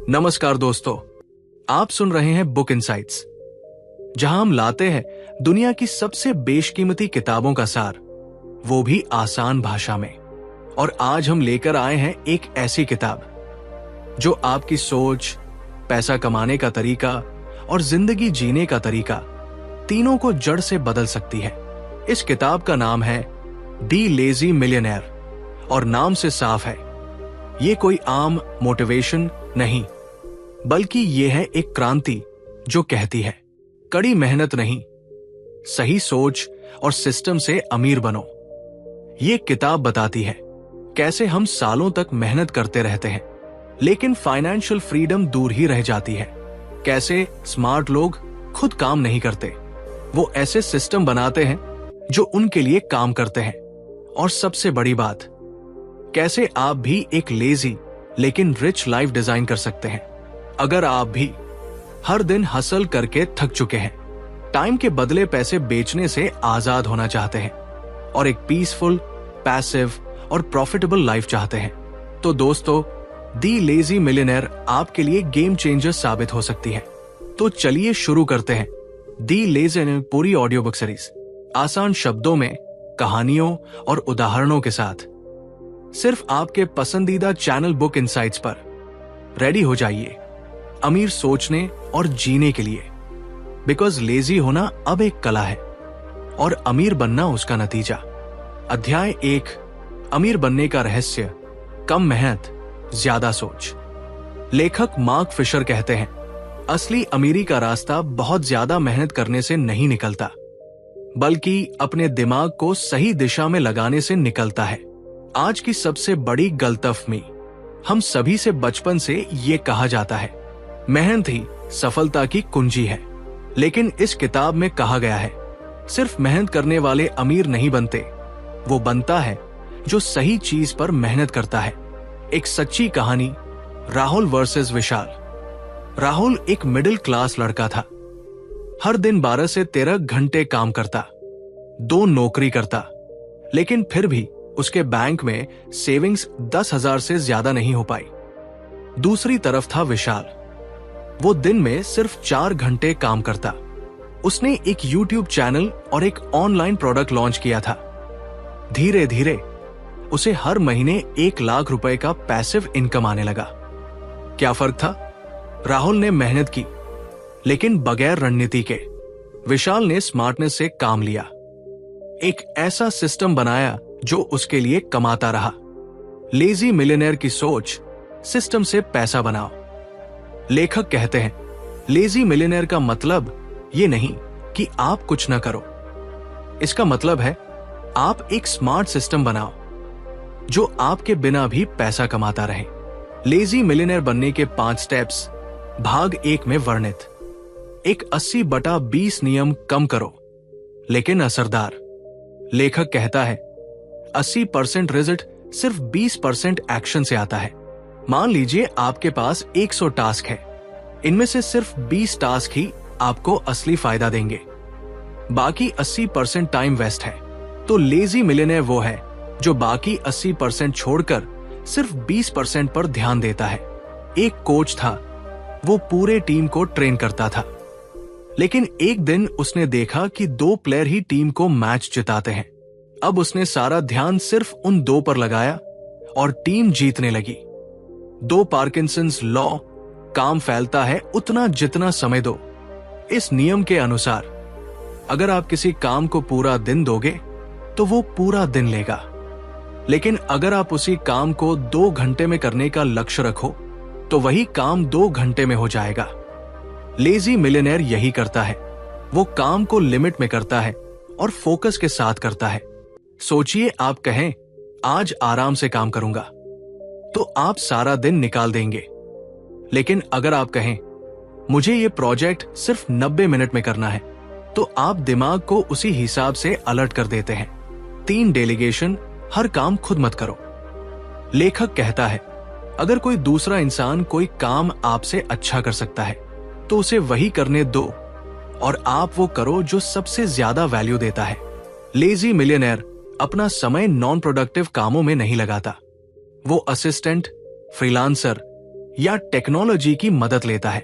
नमस्कार दोस्तों, आप सुन रहे हैं बुक इनसाइट्स, जहां हम लाते हैं दुनिया की सबसे बेशकीमती किताबों का सार, वो भी आसान भाषा में। और आज हम लेकर आए हैं एक ऐसी किताब जो आपकी सोच, पैसा कमाने का तरीका और जिंदगी जीने का तरीका तीनों को जड़ से बदल सकती है। इस किताब का नाम है दी लेजी मिलियनेयर और नाम से साफ है, ये कोई आम मोटिवेशन नहीं, बल्कि ये है एक क्रांति जो कहती है कड़ी मेहनत नहीं, सही सोच और सिस्टम से अमीर बनो। ये किताब बताती है कैसे हम सालों तक मेहनत करते रहते हैं लेकिन फाइनेंशियल फ्रीडम दूर ही रह जाती है। कैसे स्मार्ट लोग खुद काम नहीं करते, वो ऐसे सिस्टम बनाते हैं जो उनके लिए काम करते हैं। और सबसे बड़ी बात, कैसे आप भी एक लेजी लेकिन रिच लाइफ डिजाइन कर सकते हैं अगर आप भी हर दिन हसल करके थक चुके हैं, टाइम के बदले पैसे बेचने से आजाद होना चाहते हैं और एक पीसफुल, पैसिव और प्रॉफिटेबल लाइफ चाहते हैं। तो दोस्तों, दी लेजी मिलियनेयर आपके लिए गेम चेंजर साबित हो सकती है। तो चलिए शुरू करते हैं दी लेजी मिलियनेयर पूरी ऑडियो बुक सीरीज, आसान शब्दों में, कहानियों और उदाहरणों के साथ, सिर्फ आपके पसंदीदा चैनल बुक इनसाइट्स पर। रेडी हो जाइए अमीर सोचने और जीने के लिए, बिकॉज लेजी होना अब एक कला है और अमीर बनना उसका नतीजा। अध्याय 1, अमीर बनने का रहस्य, कम मेहनत ज्यादा सोच। लेखक मार्क फिशर कहते हैं, असली अमीरी का रास्ता बहुत ज्यादा मेहनत करने से नहीं निकलता, बल्कि अपने दिमाग को सही दिशा में लगाने से निकलता है। आज की सबसे बड़ी गलतफहमी, हम सभी से बचपन से ये कहा जाता है मेहनत ही सफलता की कुंजी है, लेकिन इस किताब में कहा गया है सिर्फ मेहनत करने वाले अमीर नहीं बनते, वो बनता है जो सही चीज पर मेहनत करता है। एक सच्ची कहानी, राहुल वर्सेस विशाल। राहुल एक मिडिल क्लास लड़का था, हर दिन 12 से 13 घंटे काम करता, 2 नौकरी करता, लेकिन फिर भी उसके बैंक में सेविंग्स 10,000 से ज्यादा नहीं हो पाई। दूसरी तरफ था विशाल, वो दिन में सिर्फ 4 घंटे काम करता। उसने एक YouTube चैनल और एक ऑनलाइन प्रोडक्ट लॉन्च किया था। धीरे धीरे उसे हर महीने 1 लाख रुपए का पैसिव इनकम आने लगा। क्या फर्क था? राहुल ने मेहनत की लेकिन बगैर रणनीति के। विशाल ने स्मार्टनेस से काम लिया, एक ऐसा सिस्टम बनाया जो उसके लिए कमाता रहा। लेजी मिलियनेयर की सोच, सिस्टम से पैसा बनाओ। लेखक कहते हैं, लेजी मिलियनेयर का मतलब ये नहीं कि आप कुछ ना करो, इसका मतलब है आप एक स्मार्ट सिस्टम बनाओ जो आपके बिना भी पैसा कमाता रहे। लेजी मिलियनेयर बनने के 5 स्टेप्स, भाग 1 में वर्णित। एक 80/20 नियम कम करो लेकिन असरदार। लेखक कहता है 80% रिजल्ट सिर्फ 20% एक्शन से आता है। मान लीजिए आपके पास 100 टास्क है, इनमें से सिर्फ 20 टास्क ही आपको असली फायदा देंगे, बाकी 80% टाइम वेस्ट है। तो लेजी मिलियनेयर वो है जो बाकी 80% छोड़कर सिर्फ 20% पर ध्यान देता है। एक कोच था, वो पूरे टीम को ट्रेन करता था, लेकिन एक दिन उसने देखा कि 2 प्लेयर ही टीम को मैच जिताते हैं। अब उसने सारा ध्यान सिर्फ उन 2 पर लगाया और टीम जीतने लगी। 2 पार्किंसंस लॉ, काम फैलता है उतना जितना समय दो। इस नियम के अनुसार अगर आप किसी काम को पूरा दिन दोगे तो वो पूरा दिन लेगा, लेकिन अगर आप उसी काम को 2 घंटे में करने का लक्ष्य रखो तो वही काम 2 घंटे में हो जाएगा। लेजी मिलियनेयर यही करता है, वो काम को लिमिट में करता है और फोकस के साथ करता है। सोचिए, आप कहें आज आराम से काम करूंगा तो आप सारा दिन निकाल देंगे, लेकिन अगर आप कहें मुझे ये प्रोजेक्ट सिर्फ 90 मिनट में करना है तो आप दिमाग को उसी हिसाब से अलर्ट कर देते हैं। 3 डेलीगेशन, हर काम खुद मत करो। लेखक कहता है अगर कोई दूसरा इंसान कोई काम आपसे अच्छा कर सकता है तो उसे वही करने दो और आप वो करो जो सबसे ज्यादा वैल्यू देता है। लेजी मिलियनेयर अपना समय नॉन प्रोडक्टिव कामों में नहीं लगाता, वो असिस्टेंट, फ्रीलांसर या टेक्नोलॉजी की मदद लेता है।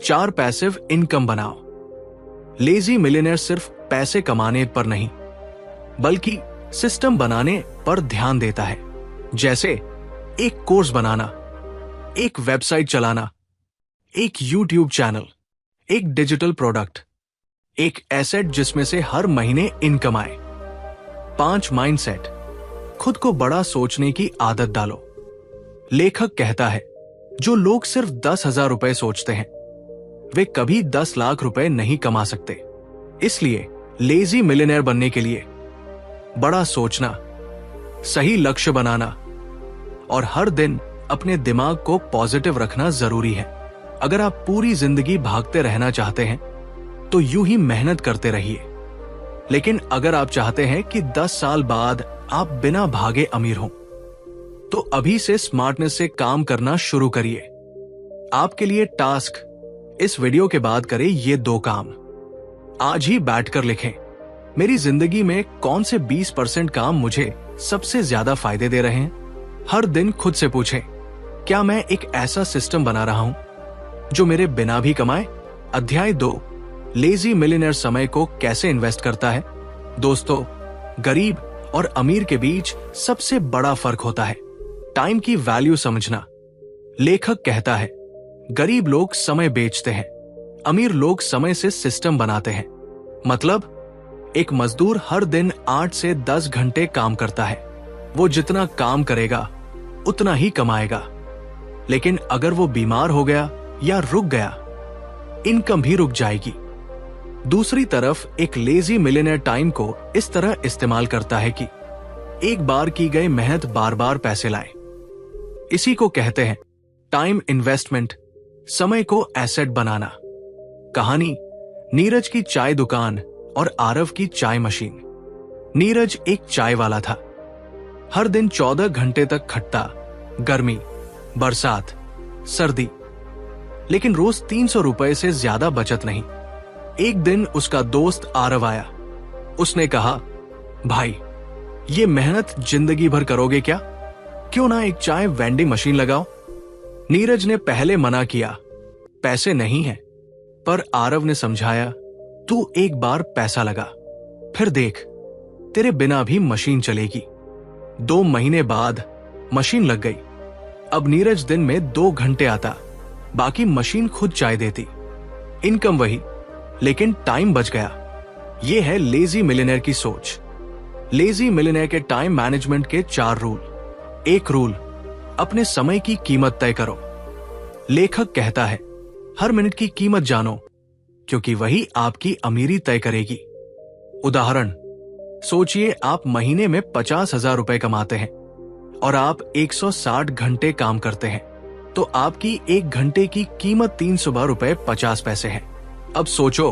4 पैसिव इनकम बनाओ। लेजी मिलियनेयर सिर्फ पैसे कमाने पर नहीं बल्कि सिस्टम बनाने पर ध्यान देता है, जैसे एक कोर्स बनाना, एक वेबसाइट चलाना, एक यूट्यूब चैनल, एक डिजिटल प्रोडक्ट, एक एसेट जिसमें से हर महीने इनकम आए। 5 माइंडसेट, खुद को बड़ा सोचने की आदत डालो। लेखक कहता है, जो लोग सिर्फ 10,000 रुपए सोचते हैं वे कभी 10 लाख रुपए नहीं कमा सकते। इसलिए लेजी मिलियनेयर बनने के लिए बड़ा सोचना, सही लक्ष्य बनाना और हर दिन अपने दिमाग को पॉजिटिव रखना जरूरी है। अगर आप पूरी जिंदगी भागते रहना चाहते हैं तो यूं ही मेहनत करते रहिए, लेकिन अगर आप चाहते हैं कि 10 साल बाद आप बिना भागे अमीर हों तो अभी से स्मार्टनेस से काम करना शुरू करिए। आपके लिए टास्क, इस वीडियो के बाद करें ये 2 काम। आज ही बैठकर लिखें, मेरी जिंदगी में कौन से 20% काम मुझे सबसे ज्यादा फायदे दे रहे हैं। हर दिन खुद से पूछें, क्या मैं एक ऐसा सिस्टम बना रहा हूं जो मेरे बिना भी कमाए। अध्याय 2, लेजी मिलियनेयर समय को कैसे इन्वेस्ट करता है। दोस्तों, गरीब और अमीर के बीच सबसे बड़ा फर्क होता है टाइम की वैल्यू समझना। लेखक कहता है, गरीब लोग समय बेचते हैं, अमीर लोग समय से सिस्टम बनाते हैं। मतलब एक मजदूर हर दिन 8 से 10 घंटे काम करता है, वो जितना काम करेगा उतना ही कमाएगा। लेकिन अगर वो बीमार हो गया या रुक गया, इनकम भी रुक जाएगी। दूसरी तरफ एक लेजी मिलियनेयर टाइम को इस तरह इस्तेमाल करता है कि एक बार की गई मेहनत बार बार पैसे लाए। इसी को कहते हैं टाइम इन्वेस्टमेंट, समय को एसेट बनाना। कहानी नीरज की चाय दुकान और आरव की चाय मशीन। नीरज एक चाय वाला था। हर दिन 14 घंटे तक खटता, गर्मी, बरसात, सर्दी, लेकिन रोज 300 रुपए से ज्यादा बचत नहीं। एक दिन उसका दोस्त आरव आया। उसने कहा, भाई ये मेहनत जिंदगी भर करोगे क्या? क्यों ना एक चाय वेंडिंग मशीन लगाओ। नीरज ने पहले मना किया, पैसे नहीं है, पर आरव ने समझाया, तू एक बार पैसा लगा, फिर देख तेरे बिना भी मशीन चलेगी। 2 महीने बाद मशीन लग गई। अब नीरज दिन में 2 घंटे आता, बाकी मशीन खुद चाय देती। इनकम वही, लेकिन टाइम बच गया। यह है लेजी मिलियनेयर की सोच। लेजी मिलियनेयर के टाइम मैनेजमेंट के 4 रूल। 1 रूल, अपने समय की कीमत तय करो। लेखक कहता है, हर मिनट की कीमत जानो, क्योंकि वही आपकी अमीरी तय करेगी। उदाहरण, सोचिए आप महीने में 50,000 रुपए कमाते हैं और आप 160 घंटे काम करते हैं, तो आपकी 1 घंटे की कीमत 312 रुपए 50 पैसे है। अब सोचो,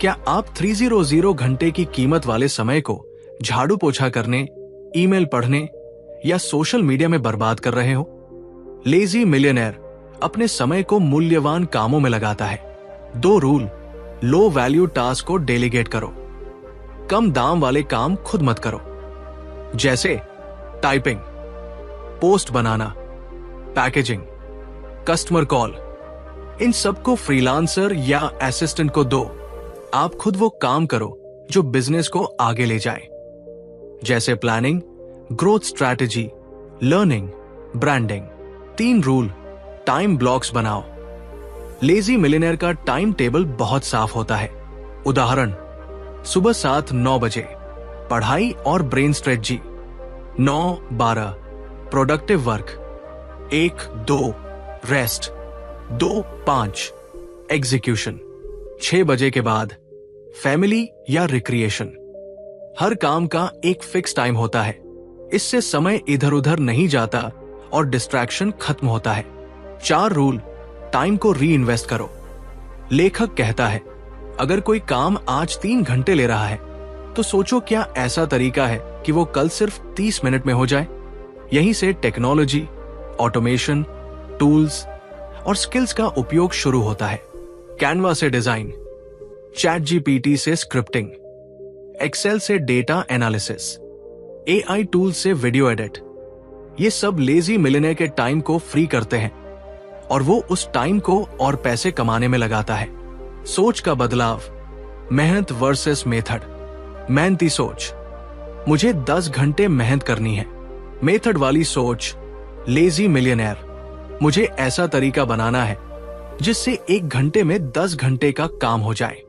क्या आप 300 घंटे की कीमत वाले समय को झाड़ू पोछा करने, ईमेल पढ़ने या सोशल मीडिया में बर्बाद कर रहे हो? लेजी मिलियनेयर अपने समय को मूल्यवान कामों में लगाता है। 2 रूल, लो वैल्यू टास्क को डेलीगेट करो। कम दाम वाले काम खुद मत करो, जैसे टाइपिंग, पोस्ट बनाना, पैकेजिंग, कस्टमर कॉल। इन सबको फ्रीलांसर या असिस्टेंट को दो। आप खुद वो काम करो जो बिजनेस को आगे ले जाए, जैसे planning, growth strategy, learning, branding. 3 rule, time blocks बनाओ। लेजी मिलियनेयर का टाइम टेबल बहुत साफ होता है। उदाहरण, सुबह 7-9 बजे पढ़ाई और brain strategy, 9-12 productive work, 1-2 rest, 2-5 execution, 6 बजे के बाद फैमिली या रिक्रिएशन। हर काम का एक फिक्स टाइम होता है, इससे समय इधर उधर नहीं जाता और डिस्ट्रैक्शन खत्म होता है। 4 रूल, टाइम को री इन्वेस्ट करो। लेखक कहता है, अगर कोई काम आज 3 घंटे ले रहा है तो सोचो क्या ऐसा तरीका है कि वो कल सिर्फ 30 मिनट में हो जाए। यहीं से टेक्नोलॉजी, ऑटोमेशन, टूल्स और स्किल्स का उपयोग शुरू होता है। कैनवा से डिजाइन, चैटजीपीटी से स्क्रिप्टिंग, एक्सेल से डेटा एनालिसिस, एआई टूल से वीडियो एडिट। ये सब लेजी मिलियनेयर के टाइम को फ्री करते हैं और वो उस टाइम को और पैसे कमाने में लगाता है। सोच का बदलाव, मेहनत वर्सेस मेथड। मेहनती सोच, मुझे 10 घंटे मेहनत करनी है। मेथड वाली सोच, लेजी मिलियनेयर, मुझे ऐसा तरीका बनाना है जिससे 1 घंटे में 10 घंटे का काम हो जाए।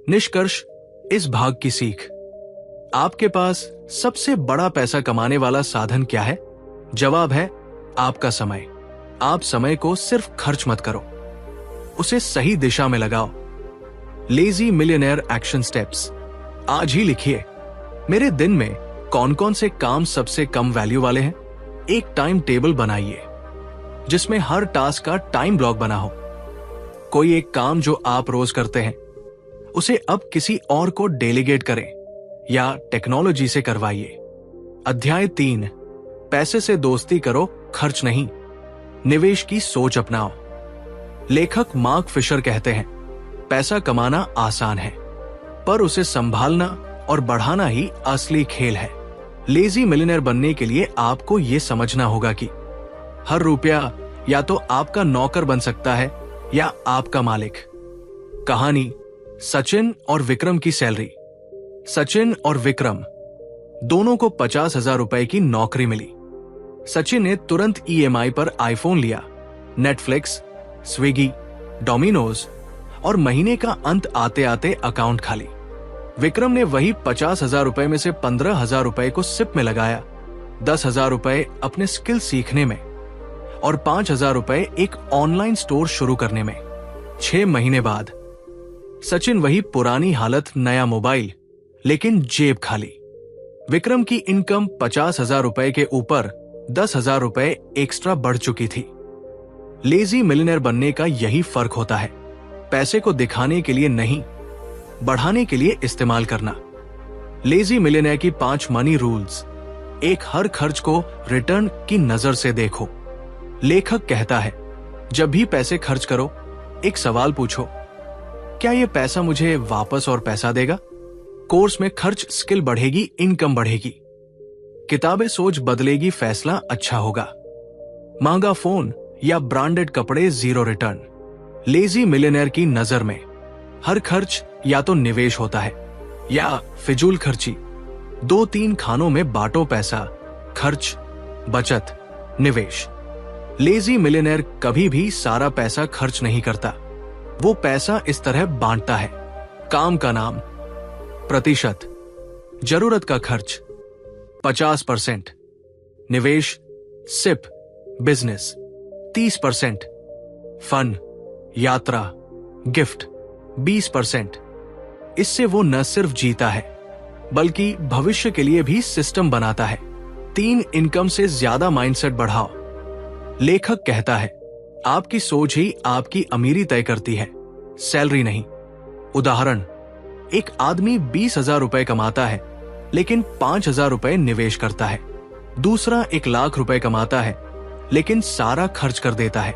निष्कर्ष, इस भाग की सीख, आपके पास सबसे बड़ा पैसा कमाने वाला साधन क्या है? जवाब है आपका समय। आप समय को सिर्फ खर्च मत करो, उसे सही दिशा में लगाओ। Lazy millionaire action steps. आज ही लिखिए, मेरे दिन में कौन कौन से काम सबसे कम वैल्यू वाले हैं। एक टाइम टेबल बनाइए जिसमें हर टास्क का टाइम ब्लॉक बना हो। कोई एक काम जो आप रोज करते हैं उसे अब किसी और को डेलीगेट करें या टेक्नोलॉजी से करवाइए। अध्याय 3, पैसे से दोस्ती करो, खर्च नहीं। निवेश की सोच अपनाओ। लेखक मार्क फिशर कहते हैं, पैसा कमाना आसान है पर उसे संभालना और बढ़ाना ही असली खेल है। लेजी मिलियनेयर बनने के लिए आपको यह समझना होगा कि हर रुपया या तो आपका नौकर बन सकता है या आपका मालिक। कहानी, सचिन और विक्रम की सैलरी। सचिन और विक्रम दोनों को 50,000 रुपए की नौकरी मिली। सचिन ने तुरंत EMI पर आईफोन लिया। नेटफ्लिक्स, स्विगी, डोमिनोज और महीने का अंत आते आते अकाउंट खाली। विक्रम ने वही 50,000 रुपए में से 15,000 रुपए को सिप में लगाया, 10,000 रुपए अपने स्किल सीखने में और 5,000 रुपए एक ऑनलाइन स्टोर शुरू करने में। 6 महीने बाद सचिन वही पुरानी हालत, नया मोबाइल, लेकिन जेब खाली। विक्रम की इनकम 50,000 रुपए के ऊपर 10,000 रुपए एक्स्ट्रा बढ़ चुकी थी। लेजी मिलियनेयर बनने का यही फर्क होता है, पैसे को दिखाने के लिए नहीं, बढ़ाने के लिए इस्तेमाल करना। लेजी मिलियनेयर की 5 मनी रूल्स। 1, हर खर्च को रिटर्न की नजर से देखो। लेखक कहता है, जब भी पैसे खर्च करो एक सवाल पूछो, क्या यह पैसा मुझे वापस और पैसा देगा? कोर्स में खर्च, स्किल बढ़ेगी, इनकम बढ़ेगी। किताबें, सोच बदलेगी, फैसला अच्छा होगा। महंगा फोन या ब्रांडेड कपड़े, 0 रिटर्न। लेजी मिलियनेयर की नजर में हर खर्च या तो निवेश होता है या फिजूल खर्ची। 2-3 खानों में बांटो पैसा, खर्च, बचत, निवेश। लेजी मिलियनेयर कभी भी सारा पैसा खर्च नहीं करता, वो पैसा इस तरह बांटता है। काम का नाम, प्रतिशत, जरूरत का खर्च 50%, निवेश, सिप, बिजनेस 30%, फन, यात्रा, गिफ्ट 20%। इससे वो न सिर्फ जीता है बल्कि भविष्य के लिए भी सिस्टम बनाता है। 3, इनकम से ज्यादा माइंडसेट बढ़ाओ। लेखक कहता है, आपकी सोच ही आपकी अमीरी तय करती है, सैलरी नहीं। उदाहरण, एक आदमी 20,000 रुपए कमाता है लेकिन 5,000 रुपए निवेश करता है। दूसरा 1 लाख रुपए कमाता है लेकिन सारा खर्च कर देता है।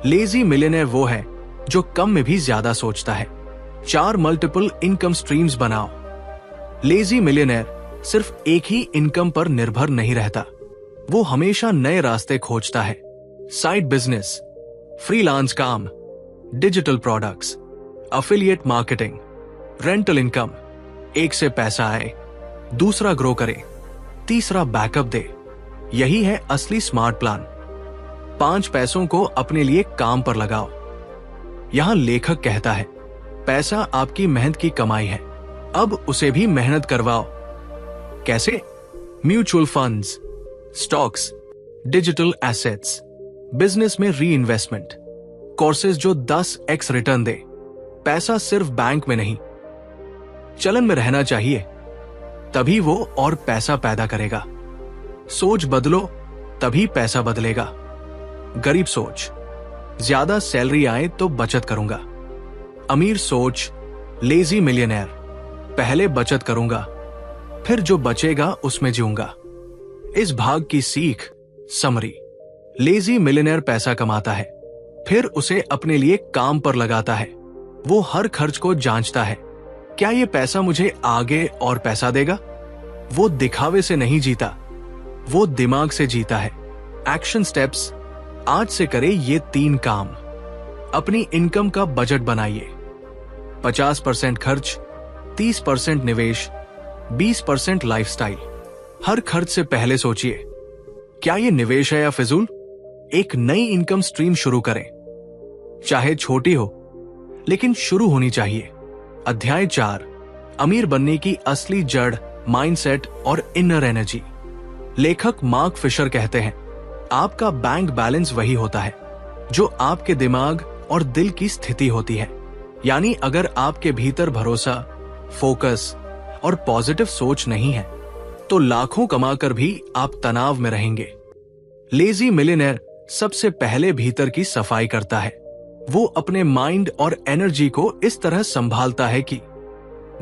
लेजी मिलियनेयर वो है जो कम में भी ज्यादा सोचता है। 4, मल्टीपल इनकम स्ट्रीम्स बनाओ। लेजी मिलियनेयर सिर्फ एक ही इनकम पर निर्भर नहीं रहता, वो हमेशा नए रास्ते खोजता है। साइड बिजनेस, फ्रीलांस काम, digital products, affiliate marketing, rental income. एक से पैसा आए, दूसरा ग्रो करे, तीसरा बैकअप दे। यही है असली स्मार्ट प्लान। 5 पैसों को अपने लिए काम पर लगाओ। यहां लेखक कहता है, पैसा आपकी मेहनत की कमाई है, अब उसे भी मेहनत करवाओ। कैसे? Mutual funds, stocks, digital assets, business में री इन्वेस्टमेंट, कोर्सेज जो 10x रिटर्न दे। पैसा सिर्फ बैंक में नहीं, चलन में रहना चाहिए, तभी वो और पैसा पैदा करेगा। सोच बदलो, तभी पैसा बदलेगा। गरीब सोच, ज्यादा सैलरी आए तो बचत करूंगा। अमीर सोच, लेजी मिलियनेयर, पहले बचत करूंगा, फिर जो बचेगा उसमें जीऊंगा। इस भाग की सीख, समरी। लेजी मिलियनेयर पैसा कमाता है, फिर उसे अपने लिए काम पर लगाता है। वो हर खर्च को जांचता है, क्या ये पैसा मुझे आगे और पैसा देगा? वो दिखावे से नहीं जीता, वो दिमाग से जीता है। एक्शन स्टेप्स, आज से करें ये 3 काम। अपनी इनकम का बजट बनाइए। 50% खर्च, 30% निवेश, 20% लाइफस्टाइल। हर खर्च से पहले सोचिए, क्या ये निवेश है या फिजूल? एक नई इनकम स्ट्रीम शुरू करें, चाहे छोटी हो लेकिन शुरू होनी चाहिए। अध्याय 4, अमीर बनने की असली जड़, माइंडसेट और इनर एनर्जी। लेखक मार्क फिशर कहते हैं, आपका बैंक बैलेंस वही होता है जो आपके दिमाग और दिल की स्थिति होती है। यानी अगर आपके भीतर भरोसा, फोकस और पॉजिटिव सोच नहीं है तो लाखों कमाकर भी आप तनाव में रहेंगे। लेजी मिलियनेयर सबसे पहले भीतर की सफाई करता है। वो अपने माइंड और एनर्जी को इस तरह संभालता है कि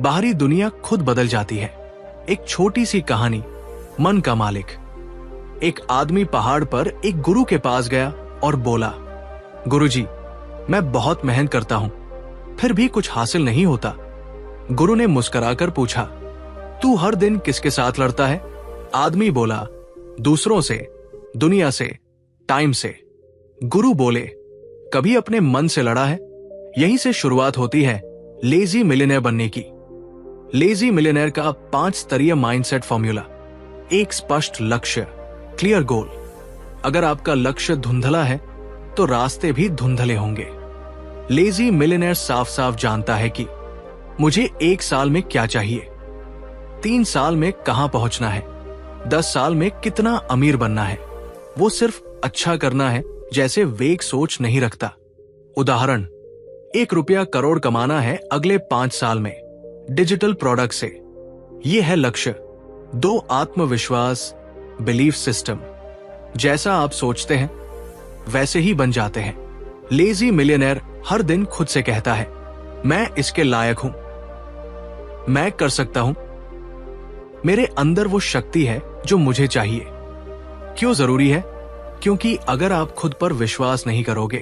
बाहरी दुनिया खुद बदल जाती है। एक छोटी सी कहानी, मन का मालिक। एक आदमी पहाड़ पर एक गुरु के पास गया और बोला, गुरुजी, मैं बहुत मेहनत करता हूं, फिर भी कुछ हासिल नहीं होता। गुरु ने मुस्कुराकर पूछा, तू हर दिन किसके साथ लड़ता है? आदमी बोला, दूसरों से, दुनिया से, टाइम से। गुरु बोले, कभी अपने मन से लड़ा है? यहीं से शुरुआत होती है लेजी मिलियनेयर बनने की। लेजी मिलियनेयर का 5 स्तरीय माइंडसेट फॉर्मूला। एक स्पष्ट लक्ष्य, क्लियर गोल। अगर आपका लक्ष्य धुंधला है तो रास्ते भी धुंधले होंगे। लेजी मिलियनेयर साफ साफ जानता है कि मुझे 1 साल में क्या चाहिए, 3 साल में कहां पहुंचना है, 10 साल में कितना अमीर बनना है। वो सिर्फ अच्छा करना है जैसे वेग सोच नहीं रखता। उदाहरण, 1 रुपया करोड़ कमाना है अगले 5 साल में डिजिटल प्रोडक्ट से। ये है लक्ष्य। 2 आत्मविश्वास, बिलीफ सिस्टम। जैसा आप सोचते हैं वैसे ही बन जाते हैं। लेजी मिलियनेयर हर दिन खुद से कहता है, मैं इसके लायक हूं, मैं कर सकता हूं, मेरे अंदर वो शक्ति है जो मुझे चाहिए। क्यों जरूरी है? क्योंकि अगर आप खुद पर विश्वास नहीं करोगे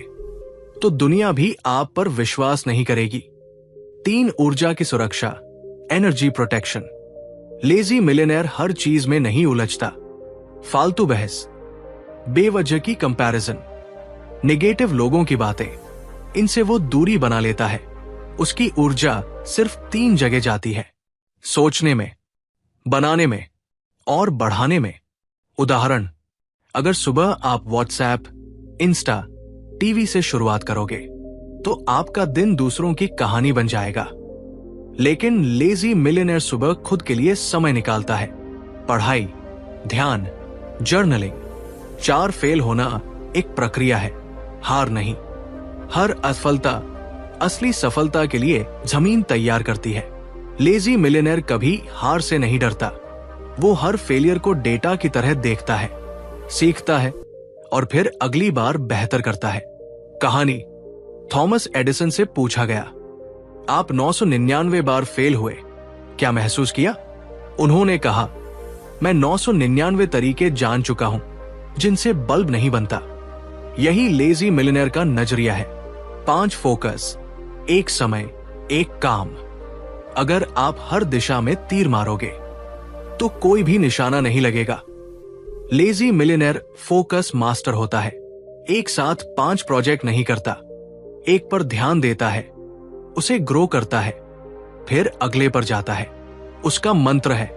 तो दुनिया भी आप पर विश्वास नहीं करेगी। 3 ऊर्जा की सुरक्षा, एनर्जी प्रोटेक्शन। लेजी मिलियनेयर हर चीज में नहीं उलझता। फालतू बहस, बेवजह की कंपैरिजन, नेगेटिव लोगों की बातें, इनसे वो दूरी बना लेता है। उसकी ऊर्जा सिर्फ 3 जगह जाती है, सोचने में, बनाने में और बढ़ाने में। उदाहरण, अगर सुबह आप व्हाट्सएप, इंस्टा, टीवी से शुरुआत करोगे तो आपका दिन दूसरों की कहानी बन जाएगा। लेकिन लेजी मिलियनेयर सुबह खुद के लिए समय निकालता है। पढ़ाई, ध्यान, जर्नलिंग। 4 फेल होना एक प्रक्रिया है, हार नहीं। हर असफलता असली सफलता के लिए जमीन तैयार करती है। लेजी मिलियनेयर कभी हार से नहीं डरता। वो हर फेलियर को डेटा की तरह देखता है, सीखता है और फिर अगली बार बेहतर करता है। कहानी, थॉमस एडिसन से पूछा गया, आप 999 बार फेल हुए, क्या महसूस किया? उन्होंने कहा, मैं 999 तरीके जान चुका हूं जिनसे बल्ब नहीं बनता। यही लेजी मिलियनेयर का नजरिया है। 5 फोकस, 1 समय, 1 काम। अगर आप हर दिशा में तीर मारोगे तो कोई भी निशाना नहीं लगेगा। लेजी मिलियनेयर फोकस मास्टर होता है। एक साथ 5 प्रोजेक्ट नहीं करता, एक पर ध्यान देता है, उसे ग्रो करता है, फिर अगले पर जाता है। उसका मंत्र है,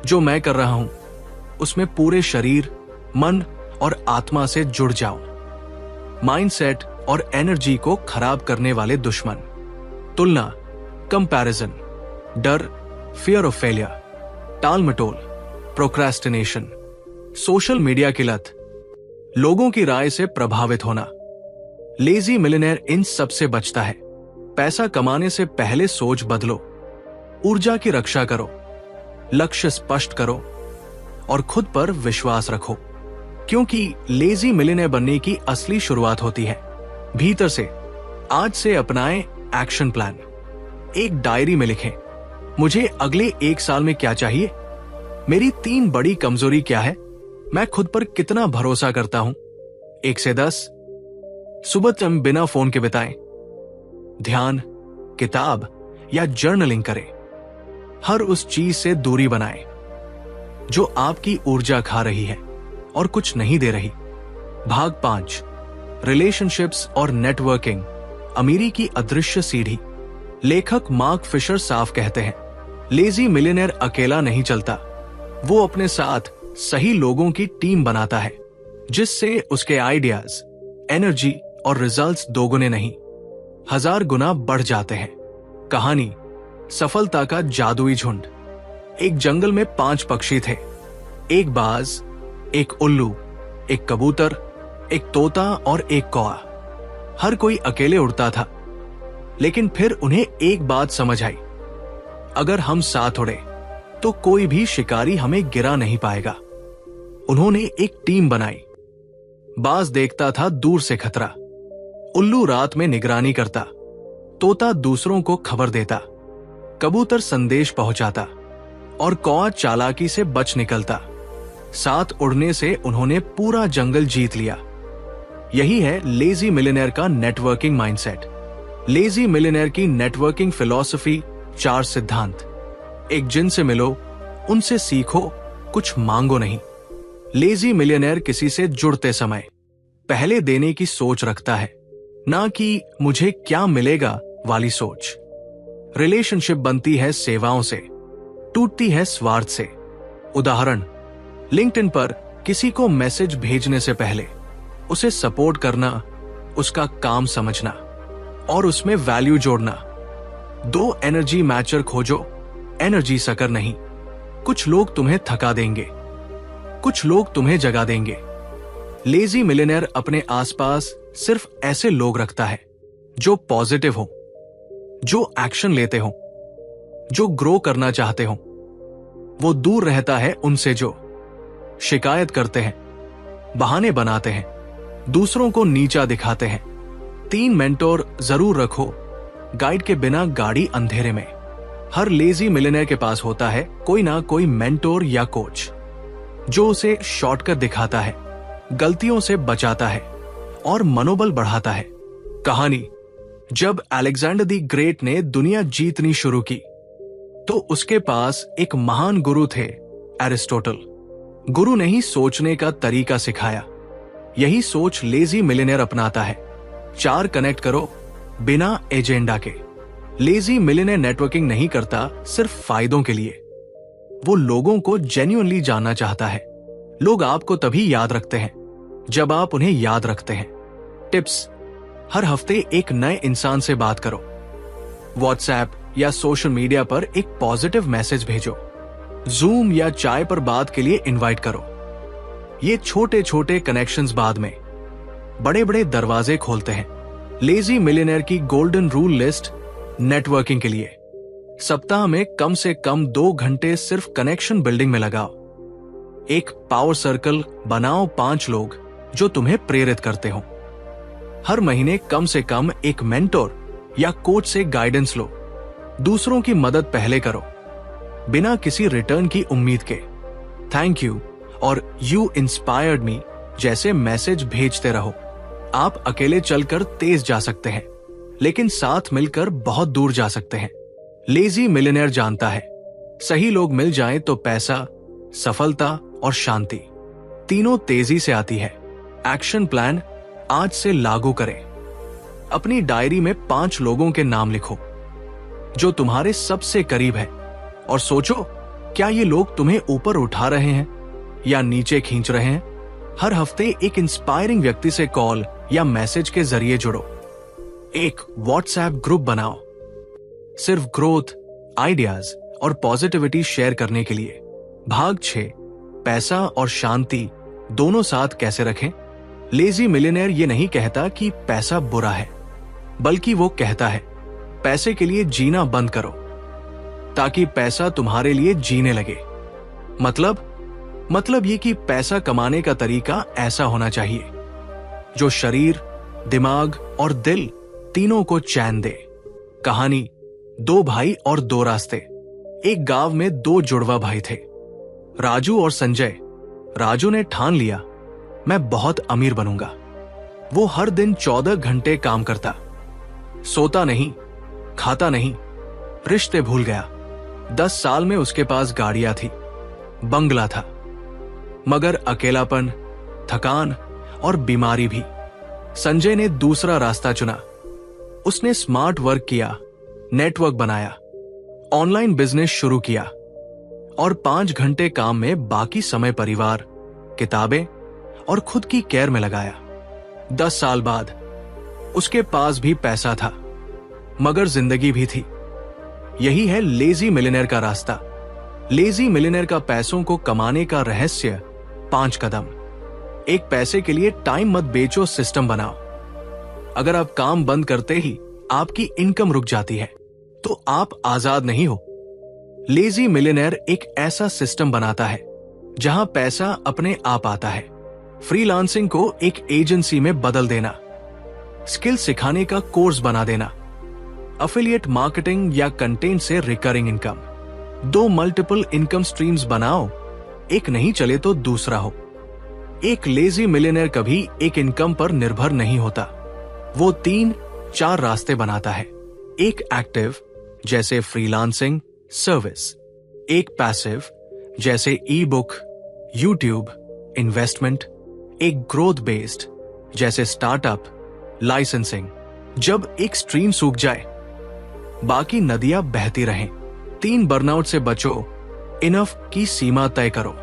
जो मैं कर रहा हूं उसमें पूरे शरीर, मन और आत्मा से जुड़ जाओ। माइंडसेट और एनर्जी को खराब करने वाले दुश्मन, तुलना, कंपैरिजन, डर, फियर ऑफ फेलियर, टाल मटोल, प्रोक्रेस्टिनेशन, सोशल मीडिया की लत, लोगों की राय से प्रभावित होना। लेजी मिलियनेयर इन सब से बचता है। पैसा कमाने से पहले सोच बदलो, ऊर्जा की रक्षा करो, लक्ष्य स्पष्ट करो और खुद पर विश्वास रखो। क्योंकि लेजी मिलियनेयर बनने की असली शुरुआत होती है भीतर से। आज से अपनाएं एक्शन प्लान। एक डायरी में लिखें, मुझे अगले 1 साल में क्या चाहिए, मेरी 3 बड़ी कमजोरी क्या है, मैं खुद पर कितना भरोसा करता हूं, 1 से 10। सुबह तुम बिना फोन के बिताएं, ध्यान, किताब या जर्नलिंग करें। हर उस चीज से दूरी बनाएं जो आपकी ऊर्जा खा रही है और कुछ नहीं दे रही। भाग 5, रिलेशनशिप्स और नेटवर्किंग अमीरी की अदृश्य सीढ़ी। लेखक मार्क फिशर साफ कहते हैं, लेजी मिलियनेयर अकेला नहीं चलता, वो अपने साथ सही लोगों की टीम बनाता है, जिससे उसके आइडियाज, एनर्जी और रिजल्ट्स दोगुने नहीं 1000 गुना बढ़ जाते हैं। कहानी, सफलता का जादुई झुंड। एक जंगल में 5 पक्षी थे, एक बाज, एक उल्लू, एक कबूतर, एक तोता और एक कौआ। हर कोई अकेले उड़ता था, लेकिन फिर उन्हें एक बात समझ आई, अगर हम साथ उड़े तो कोई भी शिकारी हमें गिरा नहीं पाएगा। उन्होंने एक टीम बनाई। बाज देखता था दूर से खतरा, उल्लू रात में निगरानी करता, तोता दूसरों को खबर देता, कबूतर संदेश पहुंचाता और कौआ चालाकी से बच निकलता। साथ उड़ने से उन्होंने पूरा जंगल जीत लिया। यही है लेजी मिलियनेयर का नेटवर्किंग माइंडसेट। लेजी मिलियनेयर की नेटवर्किंग फिलॉसफी 4 सिद्धांत। एक, जिनसे मिलो उनसे सीखो, कुछ मांगो नहीं। लेजी मिलियनेयर किसी से जुड़ते समय पहले देने की सोच रखता है, ना कि मुझे क्या मिलेगा वाली सोच। रिलेशनशिप बनती है सेवाओं से, टूटती है स्वार्थ से। उदाहरण, लिंक्डइन पर किसी को मैसेज भेजने से पहले उसे सपोर्ट करना, उसका काम समझना और उसमें वैल्यू जोड़ना। 2 एनर्जी मैचर खोजो, एनर्जी सकर नहीं। कुछ लोग तुम्हें थका देंगे, कुछ लोग तुम्हें जगा देंगे। लेजी मिलियनेयर अपने आसपास सिर्फ ऐसे लोग रखता है जो पॉजिटिव हो, जो एक्शन लेते हो, जो ग्रो करना चाहते हो। वो दूर रहता है उनसे जो शिकायत करते हैं, बहाने बनाते हैं, दूसरों को नीचा दिखाते हैं। 3 मेंटोर जरूर रखो, गाइड के बिना गाड़ी अंधेरे में। हर लेजी मिलियनेयर के पास होता है कोई ना कोई मेंटोर या कोच, जो उसे शॉर्टकट दिखाता है, गलतियों से बचाता है और मनोबल बढ़ाता है। कहानी, जब अलेक्जेंडर द ग्रेट ने दुनिया जीतनी शुरू की तो उसके पास एक महान गुरु थे, एरिस्टोटल। गुरु ने ही सोचने का तरीका सिखाया। यही सोच लेजी मिलियनेयर अपनाता है। 4 कनेक्ट करो बिना एजेंडा के। लेजी मिलियनेयर नेटवर्किंग नहीं करता सिर्फ फायदों के लिए, वो लोगों को जेन्युइनली जानना चाहता है। लोग आपको तभी याद रखते हैं जब आप उन्हें याद रखते हैं। टिप्स, हर हफ्ते एक नए इंसान से बात करो। व्हाट्सएप या सोशल मीडिया पर एक पॉजिटिव मैसेज भेजो। जूम या चाय पर बात के लिए इनवाइट करो। ये छोटे छोटे कनेक्शंस बाद में बड़े बड़े दरवाजे खोलते हैं। लेजी मिलियनेयर की गोल्डन रूल लिस्ट नेटवर्किंग के लिए: सप्ताह में कम से कम 2 घंटे सिर्फ कनेक्शन बिल्डिंग में लगाओ। एक पावर सर्कल बनाओ, 5 लोग जो तुम्हें प्रेरित करते हो। हर महीने कम से कम एक मेंटोर या कोच से गाइडेंस लो। दूसरों की मदद पहले करो, बिना किसी रिटर्न की उम्मीद के। थैंक यू और यू इंस्पायर्ड मी जैसे मैसेज भेजते रहो। आप अकेले चलकर तेज जा सकते हैं, लेकिन साथ मिलकर बहुत दूर जा सकते हैं। लेजी मिलियनेयर जानता है, सही लोग मिल जाएं तो पैसा, सफलता और शांति तीनों तेजी से आती है। एक्शन प्लान आज से लागू करें। अपनी डायरी में 5 लोगों के नाम लिखो जो तुम्हारे सबसे करीब है, और सोचो, क्या ये लोग तुम्हें ऊपर उठा रहे हैं या नीचे खींच रहे हैं। हर हफ्ते एक इंस्पायरिंग व्यक्ति से कॉल या मैसेज के जरिए जुड़ो। एक व्हाट्सएप ग्रुप बनाओ, सिर्फ ग्रोथ, आइडियाज और पॉजिटिविटी शेयर करने के लिए। भाग 6, पैसा और शांति दोनों साथ कैसे रखें। लेजी मिलियनेयर ये नहीं कहता कि पैसा बुरा है, बल्कि वो कहता है, पैसे के लिए जीना बंद करो ताकि पैसा तुम्हारे लिए जीने लगे। मतलब ये कि पैसा कमाने का तरीका ऐसा होना चाहिए जो शरीर, दिमाग और दिल तीनों को चैन दे। कहानी, 2 भाई और 2 रास्ते। एक गांव में 2 जुड़वा भाई थे, राजू और संजय। राजू ने ठान लिया, मैं बहुत अमीर बनूंगा। वो हर दिन 14 घंटे काम करता, सोता नहीं, खाता नहीं, रिश्ते भूल गया। 10 साल में उसके पास गाड़ियां थी, बंगला था, मगर अकेलापन, थकान और बीमारी भी। संजय ने दूसरा रास्ता चुना। उसने स्मार्ट वर्क किया, नेटवर्क बनाया, ऑनलाइन बिजनेस शुरू किया और 5 घंटे काम में बाकी समय परिवार, किताबें और खुद की केयर में लगाया। 10 साल बाद उसके पास भी पैसा था, मगर जिंदगी भी थी। यही है लेजी मिलियनेयर का रास्ता। लेजी मिलियनेयर का पैसों को कमाने का रहस्य 5 कदम। एक पैसे के लिए टाइम मत बेचो, सिस्टम बनाओ। अगर आप काम बंद करते ही आपकी इनकम रुक जाती है तो आप आजाद नहीं हो। लेजी मिलियनेयर एक ऐसा सिस्टम बनाता है जहां पैसा अपने आप आता है। फ्रीलांसिंग को एक एजेंसी में बदल देना, स्किल सिखाने का कोर्स बना देना, एफिलिएट मार्केटिंग या कंटेंट से recurring income. 2 multiple income streams बनाओ, एक नहीं चले तो दूसरा हो। एक लेजी मिलियनेयर कभी एक इनकम पर निर्भर नहीं होता। वो 3-4 रास्ते बनाता है। एक एक्टिव जैसे फ्रीलांसिंग, सर्विस। एक पैसिव जैसे ई बुक, यूट्यूब, इन्वेस्टमेंट। एक ग्रोथ बेस्ड जैसे स्टार्टअप, लाइसेंसिंग। जब एक स्ट्रीम सूख जाए बाकी नदियां बहती रहें। 3 बर्नआउट से बचो, इनफ की सीमा तय करो।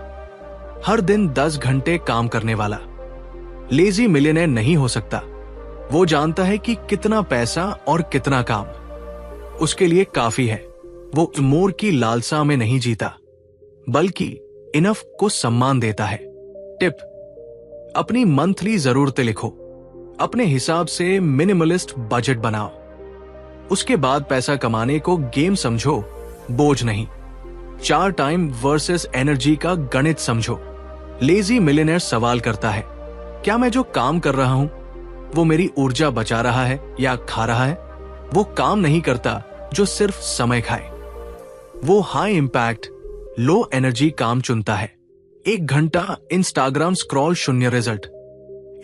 हर दिन 10 घंटे काम करने वाला लेजी मिलियनेयर नहीं हो सकता। वो जानता है कि कितना पैसा और कितना काम उसके लिए काफी है। वो मोर की लालसा में नहीं जीता, बल्कि इनफ को सम्मान देता है। टिप: अपनी मंथली जरूरतें लिखो। अपने हिसाब से मिनिमलिस्ट बजट बनाओ। उसके बाद पैसा कमाने को गेम समझो, बोझ नहीं। 4 टाइम वर्सेस एनर्जी का गणित समझो। लेजी मिलियनेयर सवाल करता है, क्या मैं जो काम कर रहा हूं वो मेरी ऊर्जा बचा रहा है या खा रहा है? वो काम नहीं करता जो सिर्फ समय खाए। वो हाई इंपैक्ट, लो एनर्जी काम चुनता है। 1 घंटा इंस्टाग्राम स्क्रॉल, 0 रिजल्ट।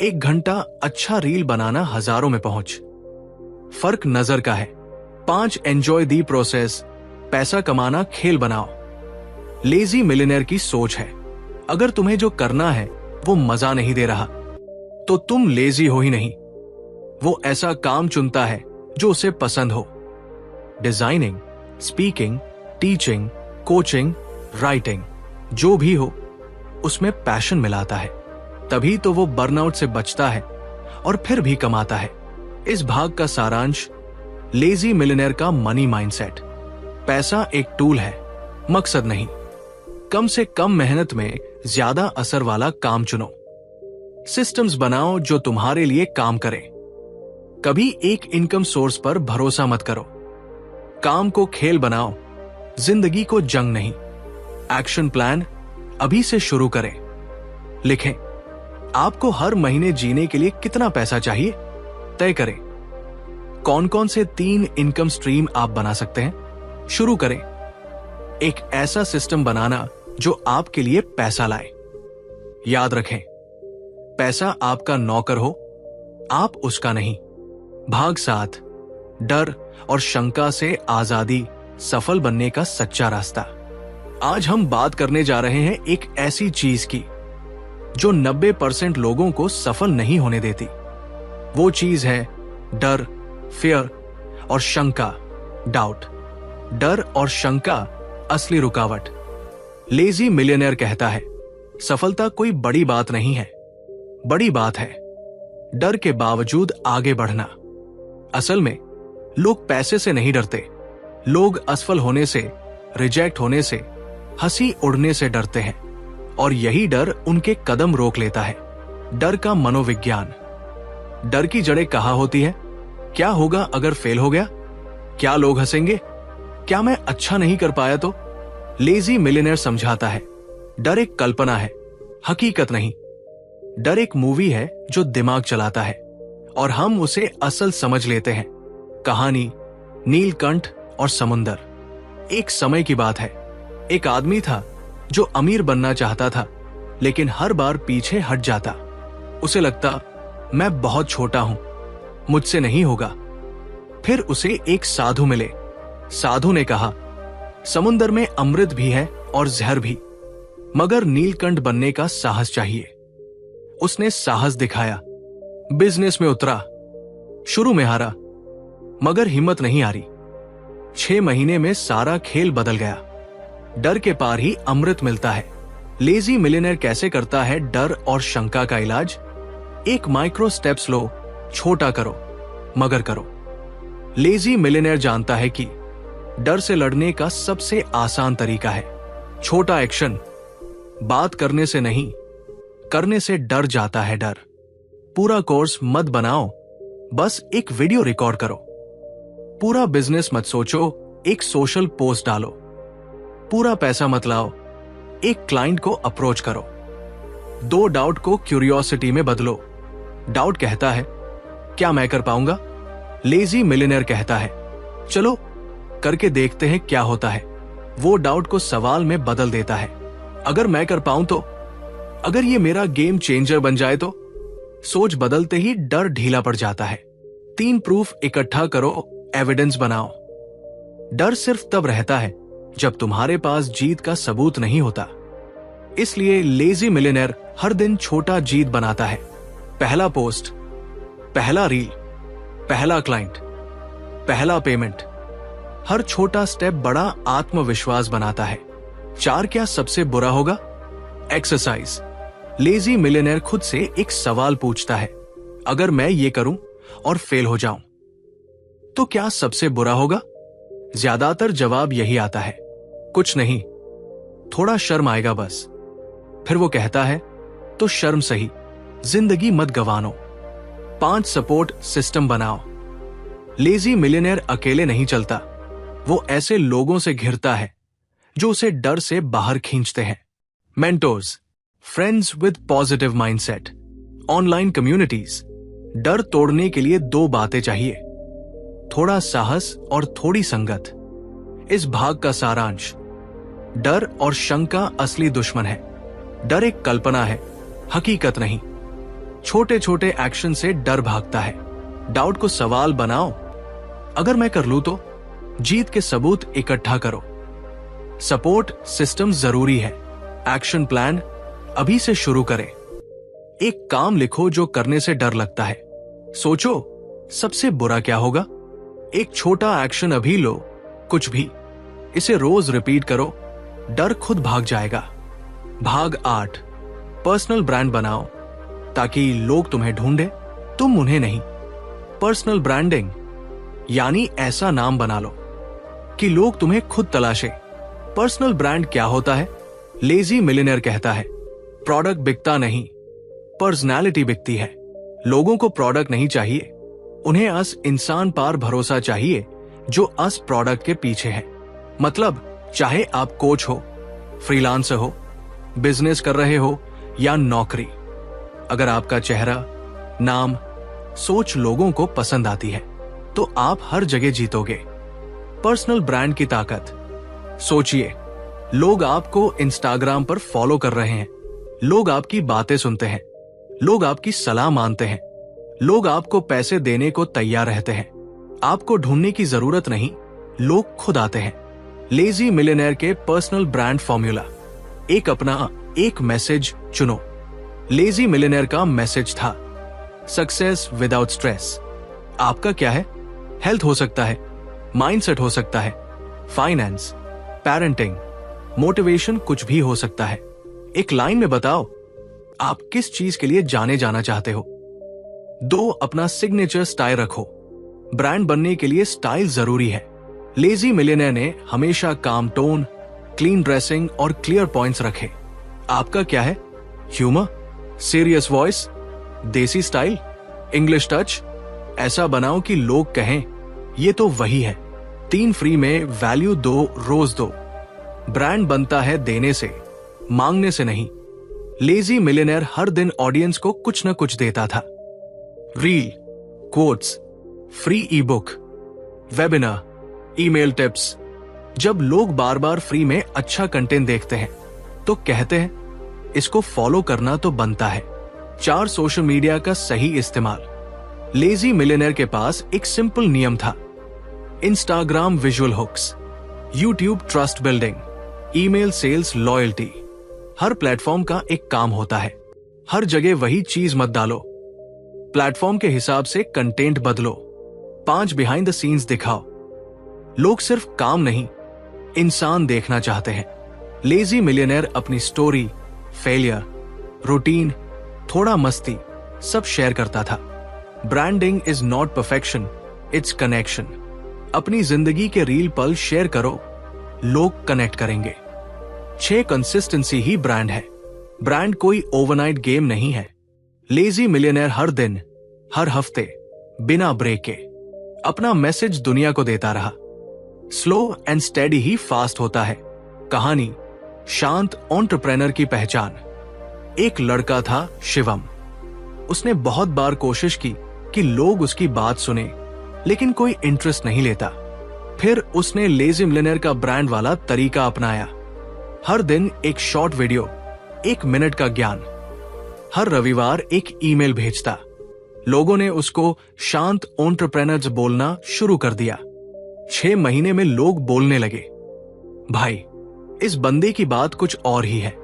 1 घंटा अच्छा रील बनाना, हजारों में पहुंच। फर्क नजर का है। 5 एंजॉय दी प्रोसेस, पैसा कमाना खेल बनाओ। लेजी मिलियनेयर की सोच है, अगर तुम्हें जो करना है वो मजा नहीं दे रहा तो तुम लेजी हो ही नहीं। वो ऐसा काम चुनता है जो उसे पसंद हो। Designing, speaking, teaching, coaching, writing, जो भी हो उसमें पैशन मिलाता है। तभी तो वो बर्नआउट से बचता है और फिर भी कमाता है। इस भाग का सारांश: लेजी मिलियनेयर का मनी माइंडसेट। पैसा एक टूल है, मकसद नहीं। कम से कम मेहनत में ज्यादा असर वाला काम चुनो। सिस्टम्स बनाओ जो तुम्हारे लिए काम करें। कभी एक इनकम सोर्स पर भरोसा मत करो। काम को खेल बनाओ, जिंदगी को जंग नहीं। एक्शन प्लान अभी से शुरू करें। लिखें, आपको हर महीने जीने के लिए कितना पैसा चाहिए, तय करें। कौन कौन से 3 इनकम स्ट्रीम आप बना सकते हैं, शुरू करें। एक ऐसा सिस्टम बनाना जो आपके लिए पैसा लाए। याद रखें, पैसा आपका नौकर हो, आप उसका नहीं। भाग 7: डर और शंका से आजादी, सफल बनने का सच्चा रास्ता। आज हम बात करने जा रहे हैं एक ऐसी चीज की जो 90% लोगों को सफल नहीं होने देती। वो चीज है डर, फियर और शंका, डाउट। डर और शंका असली रुकावट। लेजी मिलियनेयर कहता है, सफलता कोई बड़ी बात नहीं है, बड़ी बात है डर के बावजूद आगे बढ़ना। असल में लोग पैसे से नहीं डरते, लोग असफल होने से, रिजेक्ट होने से, हंसी उड़ने से डरते हैं। और यही डर उनके कदम रोक लेता है। डर का मनोविज्ञान। डर की जड़ें कहाँ होती है? क्या होगा अगर फेल हो गया? क्या लोग हंसेंगे? क्या मैं अच्छा नहीं कर पाया तो? लेजी मिलियनेयर समझाता है, डर एक कल्पना है, हकीकत नहीं। डर एक मूवी है जो दिमाग चलाता है और हम उसे असल समझ लेते हैं। कहानी: नीलकंठ और समुंदर। एक समय की बात है, एक आदमी था जो अमीर बनना चाहता था, लेकिन हर बार पीछे हट जाता। उसे लगता, मैं बहुत छोटा हूं, मुझसे नहीं होगा। फिर उसे एक साधु मिले। साधु ने कहा, समुंदर में अमृत भी है और जहर भी, मगर नीलकंठ बनने का साहस चाहिए। उसने साहस दिखाया, बिजनेस में उतरा, शुरू में हारा, मगर हिम्मत नहीं हारी। 6 महीने में सारा खेल बदल गया। डर के पार ही अमृत मिलता है। लेजी मिलियनेयर कैसे करता है डर और शंका का इलाज? एक माइक्रो स्टेप्स लो, छोटा करो मगर करो। लेजी मिलियनेयर जानता है कि डर से लड़ने का सबसे आसान तरीका है छोटा एक्शन। बात करने से नहीं, करने से डर जाता है डर। पूरा कोर्स मत बनाओ, बस एक वीडियो रिकॉर्ड करो। पूरा बिजनेस मत सोचो, एक सोशल पोस्ट डालो। पूरा पैसा मत लाओ, एक क्लाइंट को अप्रोच करो। 2 डाउट को क्यूरियोसिटी में बदलो। डाउट कहता है क्या मैं कर पाऊंगा? लेजी मिलियनेयर कहता है चलो करके देखते हैं क्या होता है। वो डाउट को सवाल में बदल देता है, अगर मैं कर पाऊं तो, अगर ये मेरा गेम चेंजर बन जाए तो। सोच बदलते ही डर ढीला पड़ जाता है। 3 प्रूफ इकट्ठा करो, एविडेंस बनाओ। डर सिर्फ तब रहता है जब तुम्हारे पास जीत का सबूत नहीं होता। इसलिए लेजी मिलियनेयर हर दिन छोटा जीत बनाता है। पहला पोस्ट, पहला रील, पहला क्लाइंट, पहला पेमेंट। हर छोटा स्टेप बड़ा आत्मविश्वास बनाता है। 4 क्या सबसे बुरा होगा? एक्सरसाइज। लेजी मिलियनेयर खुद से एक सवाल पूछता है, अगर मैं ये करूं और फेल हो जाऊं तो क्या सबसे बुरा होगा? ज्यादातर जवाब यही आता है, कुछ नहीं, थोड़ा शर्म आएगा बस। फिर वो कहता है तो शर्म सही, जिंदगी मत गंवानो। 5 सपोर्ट सिस्टम बनाओ। लेजी मिलियनेयर अकेले नहीं चलता, वो ऐसे लोगों से घिरता है जो उसे डर से बाहर खींचते हैं। Mentors, friends with positive mindset, online communities. डर तोड़ने के लिए 2 बातें चाहिए, थोड़ा साहस और थोड़ी संगत। इस भाग का सारांश, डर और शंका असली दुश्मन है। डर एक कल्पना है, हकीकत नहीं। छोटे छोटे एक्शन से डर भागता है। डाउट को सवाल बनाओ, अगर मैं कर लूं तो। जीत के सबूत इकट्ठा करो। सपोर्ट सिस्टम जरूरी है। एक्शन प्लान अभी से शुरू करें। एक काम लिखो जो करने से डर लगता है। सोचो सबसे बुरा क्या होगा? एक छोटा एक्शन अभी लो, कुछ भी। इसे रोज रिपीट करो, डर खुद भाग जाएगा। भाग 8, पर्सनल ब्रांड बनाओ ताकि लोग तुम्हें ढूंढे, तुम उन्हें नहीं। पर्सनल ब्रांडिंग यानी ऐसा नाम बना लो कि लोग तुम्हें खुद तलाशे। पर्सनल ब्रांड क्या होता है? लेजी मिलियनेयर कहता है प्रोडक्ट बिकता नहीं, पर्सनैलिटी बिकती है। लोगों को प्रोडक्ट नहीं चाहिए, उन्हें अस इंसान पार भरोसा चाहिए जो अस प्रोडक्ट के पीछे है। मतलब चाहे आप कोच हो, फ्रीलांसर हो, बिजनेस कर रहे हो या नौकरी, अगर आपका चेहरा, नाम, सोच लोगों को पसंद आती है तो आप हर जगह जीतोगे। पर्सनल ब्रांड की ताकत सोचिए, लोग आपको इंस्टाग्राम पर फॉलो कर रहे हैं, लोग आपकी बातें सुनते हैं, लोग आपकी सलाह मानते हैं, लोग आपको पैसे देने को तैयार रहते हैं। आपको ढूंढने की जरूरत नहीं, लोग खुद आते हैं। लेजी मिलियनेयर के पर्सनल ब्रांड फॉर्मूला, एक अपना एक मैसेज चुनो। लेजी मिलियनेयर का मैसेज था सक्सेस विदाउट स्ट्रेस। आपका क्या है? हेल्थ हो सकता है, माइंडसेट हो सकता है, फाइनेंस, पेरेंटिंग, मोटिवेशन, कुछ भी हो सकता है। एक लाइन में बताओ आप किस चीज के लिए जाने जाना चाहते हो। 2 अपना सिग्नेचर स्टाइल रखो। ब्रांड बनने के लिए स्टाइल जरूरी है। लेजी मिलियनेयर ने हमेशा काम टोन, क्लीन ड्रेसिंग और क्लियर पॉइंट्स रखे। आपका क्या है? ह्यूमर, सीरियस वॉइस, देसी स्टाइल, इंग्लिश टच। ऐसा बनाओ कि लोग कहें ये तो वही है। 3 फ्री में वैल्यू दो, रोज दो। ब्रांड बनता है देने से, मांगने से नहीं। लेजी मिलियनेयर हर दिन ऑडियंस को कुछ न कुछ देता था। रील, कोट्स, फ्री ई बुक, वेबिनार, ईमेल टिप्स। जब लोग बार बार फ्री में अच्छा कंटेंट देखते हैं तो कहते हैं इसको फॉलो करना तो बनता है। 4 सोशल मीडिया का सही इस्तेमाल। लेजी मिलियनेयर के पास एक सिंपल नियम था, Instagram visual hooks, YouTube trust building, email sales loyalty. हर प्लेटफॉर्म का एक काम होता है, हर जगह वही चीज मत डालो। प्लेटफॉर्म के हिसाब से कंटेंट बदलो। 5 बिहाइंड द सीन्स दिखाओ। लोग सिर्फ काम नहीं, इंसान देखना चाहते हैं। लेजी मिलियनेयर अपनी स्टोरी, फेलियर, रूटीन, थोड़ा मस्ती सब शेयर करता था। Branding is not perfection, it's connection. अपनी जिंदगी के रील पल शेयर करो, लोग कनेक्ट करेंगे। 6 कंसिस्टेंसी ही ब्रांड है। ब्रांड कोई ओवरनाइट गेम नहीं है। लेजी मिलियनेयर हर दिन, हर हफ्ते, बिना ब्रेक के अपना मैसेज दुनिया को देता रहा। Slow and steady he fast होता है। कहानी शांत एंटरप्रेन्योर की पहचान। एक लड़का था शिवम। उसने बहुत बार कोशिश की कि लोग उसकी बात सुने, लेकिन कोई इंटरेस्ट नहीं लेता। फिर उसने लेजी मिलियनेयर का ब्रांड वाला तरीका अपनाया। हर दिन एक शॉर्ट वीडियो, 1 मिनट का ज्ञान। हर रविवार एक ईमेल भेजता। लोगों ने उसको शांत एंटरप्रेन्योर बोलना शुरू कर दिया। 6 महीने में लोग बोलने लगे, भाई इस बंदे की बात कुछ और ही है।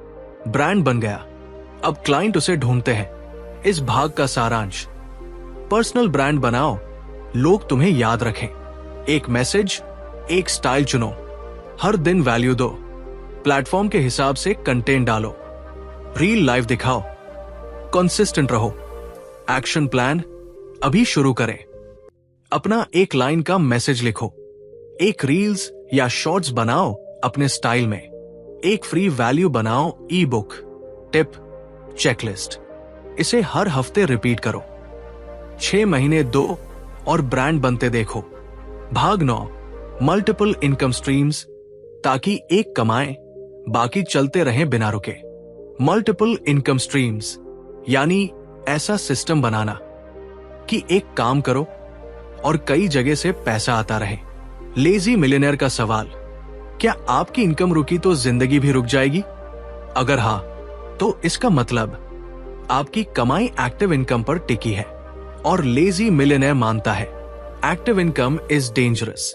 ब्रांड बन गया। अब क्लाइंट उसे ढूंढते हैं। इस भाग का सारांश, पर्सनल ब्रांड बनाओ, लोग तुम्हें याद रखें। एक मैसेज, एक स्टाइल चुनो, हर दिन वैल्यू दो, प्लेटफॉर्म के हिसाब से कंटेंट डालो, रील लाइव दिखाओ, कंसिस्टेंट रहो। एक्शन प्लान अभी शुरू करें। अपना एक लाइन का मैसेज लिखो, एक रील्स या शॉर्ट्स बनाओ अपने स्टाइल में, एक फ्री वैल्यू बनाओ, ई बुक, टिप, चेकलिस्ट। इसे हर हफ्ते रिपीट करो। 6 महीने दो और ब्रांड बनते देखो। भाग 9, मल्टीपल इनकम स्ट्रीम्स, ताकि एक कमाएं, बाकी चलते रहें बिना रुके। मल्टीपल इनकम स्ट्रीम्स यानी ऐसा सिस्टम बनाना कि एक काम करो और कई जगह से पैसा आता रहे। लेजी मिलियनेयर का सवाल, क्या आपकी इनकम रुकी तो जिंदगी भी रुक जाएगी? अगर हां, तो इसका मतलब आपकी कमाई एक्टिव इनकम पर टिकी है। और लेजी मिलियनेयर मानता है, active income is dangerous,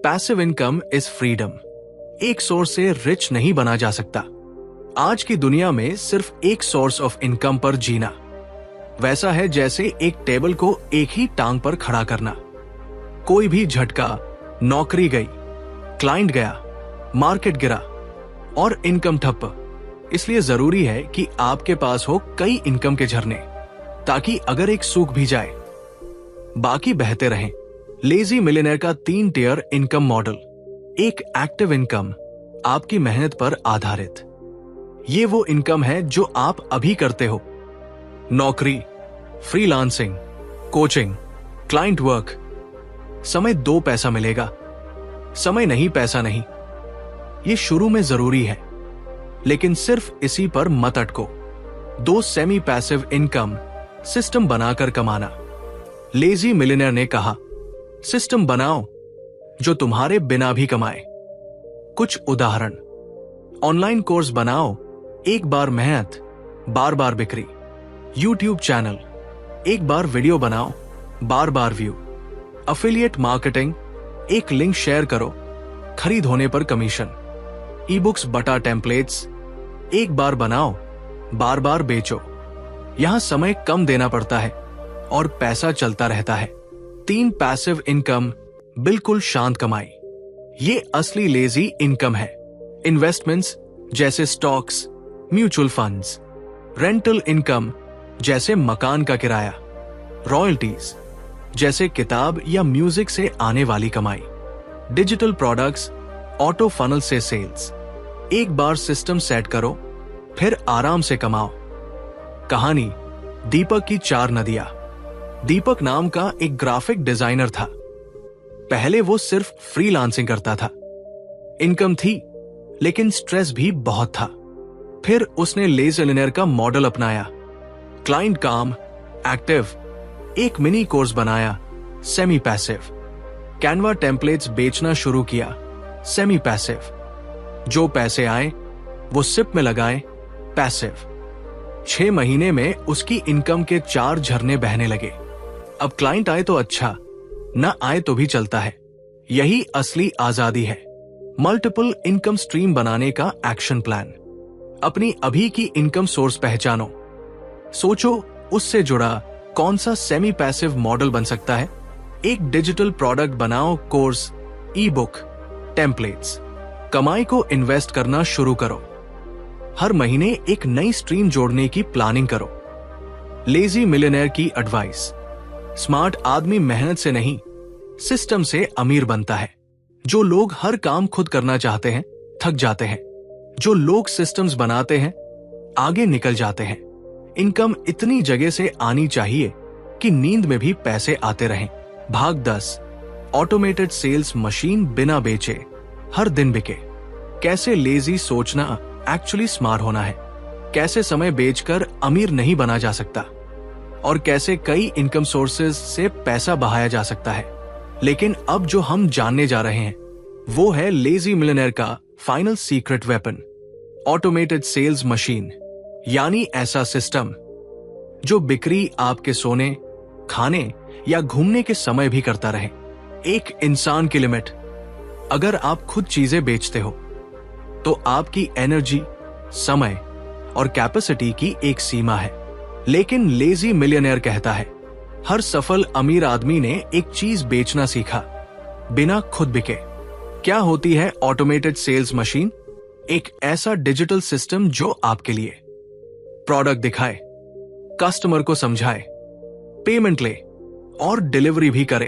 passive income is freedom. एक सोर्स से रिच नहीं बना जा सकता। आज की दुनिया में सिर्फ एक सोर्स ऑफ इनकम पर जीना वैसा है जैसे एक टेबल को एक ही टांग पर खड़ा करना। कोई भी झटका, नौकरी गई, क्लाइंट गया, मार्केट गिरा और इनकम ठप्प। इसलिए जरूरी है कि आपके पास हो कई इनकम के झरने, ताकि अगर एक सूख भी जाए, बाकी बहते रहें। लेजी मिलियनेयर का 3 टियर इनकम मॉडल। एक एक्टिव इनकम, आपकी मेहनत पर आधारित। ये वो इनकम है जो आप अभी करते हो। नौकरी, फ्रीलांसिंग, कोचिंग, क्लाइंट वर्क। समय दो पैसा मिलेगा, समय नहीं पैसा नहीं। ये शुरू में जरूरी है, लेकिन सिर्फ इसी पर मत अटको। 2 सेमी पैसिव इनकम सिस्टम बनाकर कमाना। लेजी मिलियनेयर ने कहा, सिस्टम बनाओ जो तुम्हारे बिना भी कमाए। कुछ उदाहरण, ऑनलाइन कोर्स बनाओ, एक बार मेहनत, बार बार बिक्री। यूट्यूब चैनल, एक बार वीडियो बनाओ, बार बार व्यू। अफिलिएट मार्केटिंग, एक लिंक शेयर करो, खरीद होने पर कमीशन। ई बुक्स बटा टेम्पलेट्स, एक बार बनाओ, बार बार बेचो। यहां समय कम देना पड़ता है और पैसा चलता रहता है। 3 पैसिव इनकम, बिल्कुल शांत कमाई। ये असली लेजी इनकम है। इन्वेस्टमेंट्स जैसे stocks, mutual funds. Rental income जैसे मकान का किराया। रॉयल्टीज जैसे किताब या म्यूजिक से आने वाली कमाई। डिजिटल प्रोडक्ट्स, ऑटो फनल से सेल्स। एक बार सिस्टम सेट करो, फिर आराम से कमाओ। कहानी, दीपक की 4 नदियां। दीपक नाम का एक ग्राफिक डिजाइनर था। पहले वो सिर्फ फ्रीलांसिंग करता था। इनकम थी, लेकिन स्ट्रेस भी बहुत था। फिर उसने लेजी मिलियनेयर का मॉडल अपनाया। क्लाइंट काम, एक्टिव। एक मिनी कोर्स बनाया, सेमी पैसिव। कैनवा टेम्पलेट्स बेचना शुरू किया, सेमी पैसिव। जो पैसे आए वो सिप में लगाए, पैसिव। 6 महीने में उसकी इनकम के 4 झरने बहने लगे। अब क्लाइंट आए तो अच्छा, न आए तो भी चलता है। यही असली आजादी है। मल्टीपल इनकम स्ट्रीम बनाने का एक्शन प्लान। अपनी अभी की इनकम सोर्स पहचानो। सोचो उससे जुड़ा कौन सा सेमी पैसिव मॉडल बन सकता है? एक डिजिटल प्रोडक्ट बनाओ, कोर्स, ई बुक, टेम्पलेट्स। कमाई को इन्वेस्ट करना शुरू करो। हर महीने एक नई स्ट्रीम जोड़ने की प्लानिंग करो। लेजी मिलियनेयर की एडवाइस। स्मार्ट आदमी मेहनत से नहीं, सिस्टम से अमीर बनता है। जो लोग हर काम खुद करना चाहते हैं थक जाते हैं। जो लोग सिस्टम्स बनाते हैं आगे निकल जाते हैं। इनकम इतनी जगह से आनी चाहिए कि नींद में भी पैसे आते रहें। भाग 10, ऑटोमेटेड सेल्स मशीन बिना बेचे हर दिन बिके। कैसे लेजी सोचना एक्चुअली स्मार्ट होना है। कैसे समय बेचकर अमीर नहीं बना जा सकता और कैसे कई इनकम सोर्सेज से पैसा बहाया जा सकता है। लेकिन अब जो हम जानने जा रहे हैं वो है लेजी मिलियनेयर का final secret weapon, automated sales machine, यानी ऐसा सिस्टम जो बिक्री आपके सोने, खाने या घूमने के समय भी करता रहे। एक इंसान की लिमिट। अगर आप खुद चीजें बेचते हो तो आपकी एनर्जी, समय और कैपेसिटी की एक सीमा है। लेकिन लेजी मिलियनेयर कहता है हर सफल अमीर आदमी ने एक चीज बेचना सीखा बिना खुद बिके। क्या होती है ऑटोमेटेड सेल्स मशीन? एक ऐसा डिजिटल सिस्टम जो आपके लिए प्रोडक्ट दिखाए, कस्टमर को समझाए, पेमेंट ले और डिलीवरी भी करे।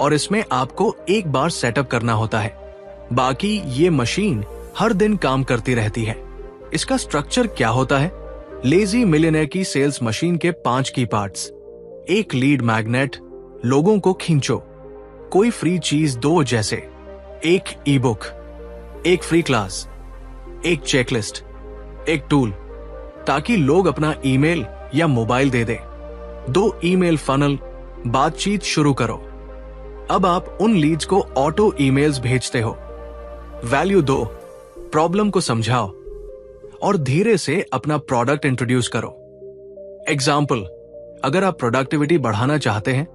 और इसमें आपको एक बार सेटअप करना होता है, बाकी ये मशीन हर दिन काम करती रहती है। इसका स्ट्रक्चर क्या होता है? लेजी मिलियनेयर की सेल्स मशीन के 5 की पार्ट्स। एक लीड मैग्नेट, लोगों को खींचो, कोई फ्री चीज दो, जैसे एक ई बुक, एक फ्री क्लास, एक चेकलिस्ट, एक टूल, ताकि लोग अपना ईमेल या मोबाइल दे दे। 2 ईमेल फनल, बातचीत शुरू करो। अब आप उन लीड्स को ऑटो ईमेल्स भेजते हो। वैल्यू दो, प्रॉब्लम को समझाओ और धीरे से अपना प्रोडक्ट इंट्रोड्यूस करो। एग्जाम्पल, अगर आप प्रोडक्टिविटी बढ़ाना चाहते हैं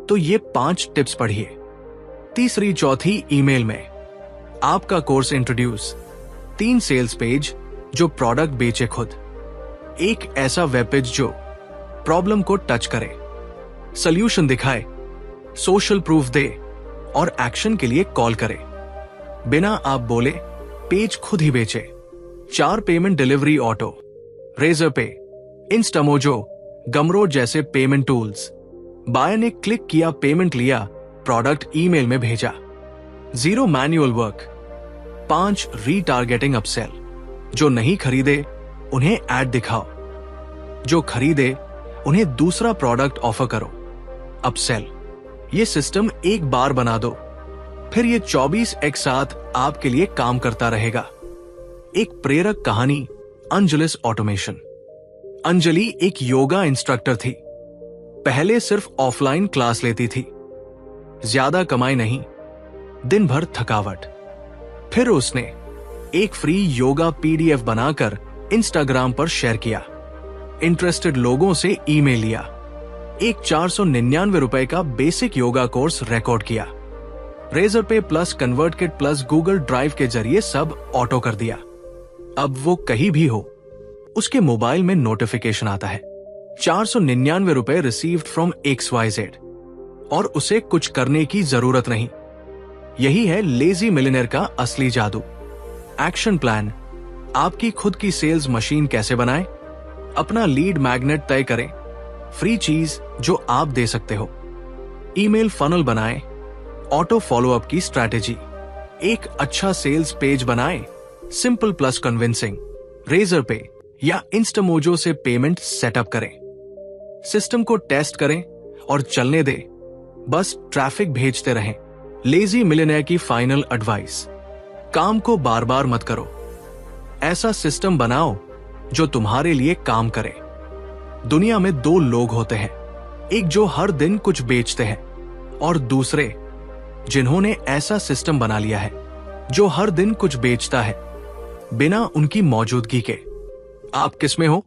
तो ये 5 टिप्स पढ़िए। तीसरी चौथी ईमेल में आपका कोर्स इंट्रोड्यूस। 3 सेल्स पेज जो प्रोडक्ट बेचे खुद। एक ऐसा वेब पेज जो प्रॉब्लम को टच करे, सॉल्यूशन दिखाए, सोशल प्रूफ दे और एक्शन के लिए कॉल करे। बिना आप बोले पेज खुद ही बेचे। 4 पेमेंट डिलीवरी ऑटो, रेजर पे, इंस्टामोजो, गमरोड जैसे पेमेंट टूल्स। बायर ने क्लिक किया, पेमेंट लिया, प्रोडक्ट ईमेल में भेजा। 0 मैन्युअल वर्क। 5 रीटारगेटिंग अपसेल, जो नहीं खरीदे उन्हें ऐड दिखाओ, जो खरीदे उन्हें दूसरा प्रोडक्ट ऑफर करो। अपसेल। ये सिस्टम एक बार बना दो, फिर ये 24 एक साथ आपके लिए काम करता रहेगा। एक प्रेरक कहानी, अंजलिस ऑटोमेशन। अंजलि एक योगा इंस्ट्रक्टर थी। पहले सिर्फ ऑफलाइन क्लास लेती थी, ज्यादा कमाई नहीं, दिन भर थकावट। फिर उसने एक फ्री योगा पीडीएफ बनाकर इंस्टाग्राम पर शेयर किया। इंटरेस्टेड लोगों से ईमेल लिया। एक 499 रुपए का बेसिक योगा कोर्स रिकॉर्ड किया। रेजर पे plus, convert kit plus Google drive के जरिए सब ऑटो कर दिया। अब वो कहीं भी हो, उसके मोबाइल में नोटिफिकेशन आता है, 499 रुपए रिसीव्ड फ्रॉम XYZ, और उसे कुछ करने की जरूरत नहीं। यही है लेजी मिलियनेयर का असली जादू। Action plan. आपकी खुद की सेल्स मशीन कैसे बनाएं? अपना लीड मैग्नेट तय करें, फ्री चीज जो आप दे सकते हो। ईमेल फनल बनाएं, ऑटो फॉलोअप की स्ट्रैटेजी। एक अच्छा सेल्स पेज बनाएं, सिंपल प्लस कन्विंसिंग। रेजर पे या इंस्टामोजो से पेमेंट सेटअप करें। सिस्टम को टेस्ट करें और चलने दें, बस ट्रैफिक भेजते रहें। लेजी मिलियनेयर की फाइनल एडवाइस, काम को बार बार मत करो। ऐसा सिस्टम बनाओ जो तुम्हारे लिए काम करे। दुनिया में 2 लोग होते हैं, एक जो हर दिन कुछ बेचते हैं और दूसरे जिन्होंने ऐसा सिस्टम बना लिया है जो हर दिन कुछ बेचता है बिना उनकी मौजूदगी के। आप किसमें हो?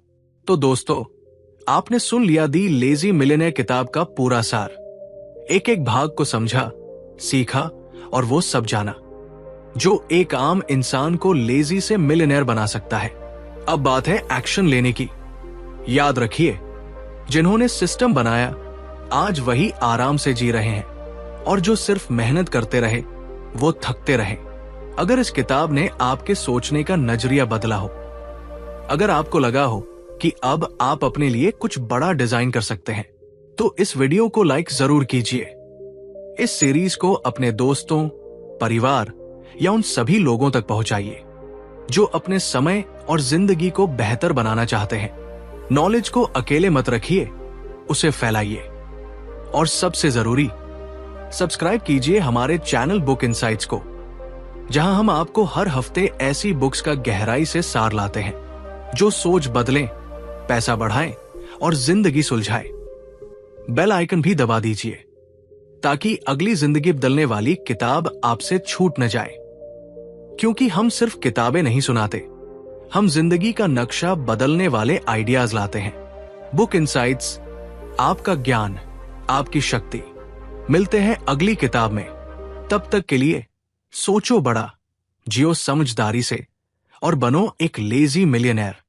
तो दोस्तों, आपने सुन लिया दी लेजी मिलियनेयर किताब का पूरा सार। एक एक भाग को समझा, सीखा और वो सब जाना जो एक आम इंसान को लेजी से मिलियनेयर बना सकता है। अब बात है एक्शन लेने की। याद रखिए, जिन्होंने सिस्टम बनाया आज वही आराम से जी रहे हैं, और जो सिर्फ मेहनत करते रहे वो थकते रहे। अगर इस किताब ने आपके सोचने का नजरिया बदला हो, अगर आपको लगा हो कि अब आप अपने लिए कुछ बड़ा डिजाइन कर सकते हैं, तो इस वीडियो को लाइक जरूर कीजिए। इस सीरीज को अपने दोस्तों, परिवार या उन सभी लोगों तक पहुंचाइए जो अपने समय और जिंदगी को बेहतर बनाना चाहते हैं। नॉलेज को अकेले मत रखिए, उसे फैलाइए। और सबसे जरूरी, सब्सक्राइब कीजिए हमारे चैनल बुक इनसाइट्स को, जहां हम आपको हर हफ्ते ऐसी बुक्स का गहराई से सार लाते हैं जो सोच बदलें, पैसा बढ़ाएं और जिंदगी सुलझाए। बेल आइकन भी दबा दीजिए ताकि अगली जिंदगी बदलने वाली किताब आपसे छूट न जाए। क्योंकि हम सिर्फ किताबें नहीं सुनाते, हम जिंदगी का नक्शा बदलने वाले आइडियाज लाते हैं। बुक इनसाइट्स, आपका ज्ञान, आपकी शक्ति। मिलते हैं अगली किताब में। तब तक के लिए सोचो बड़ा, जियो समझदारी से और बनो एक लेजी मिलियनेयर।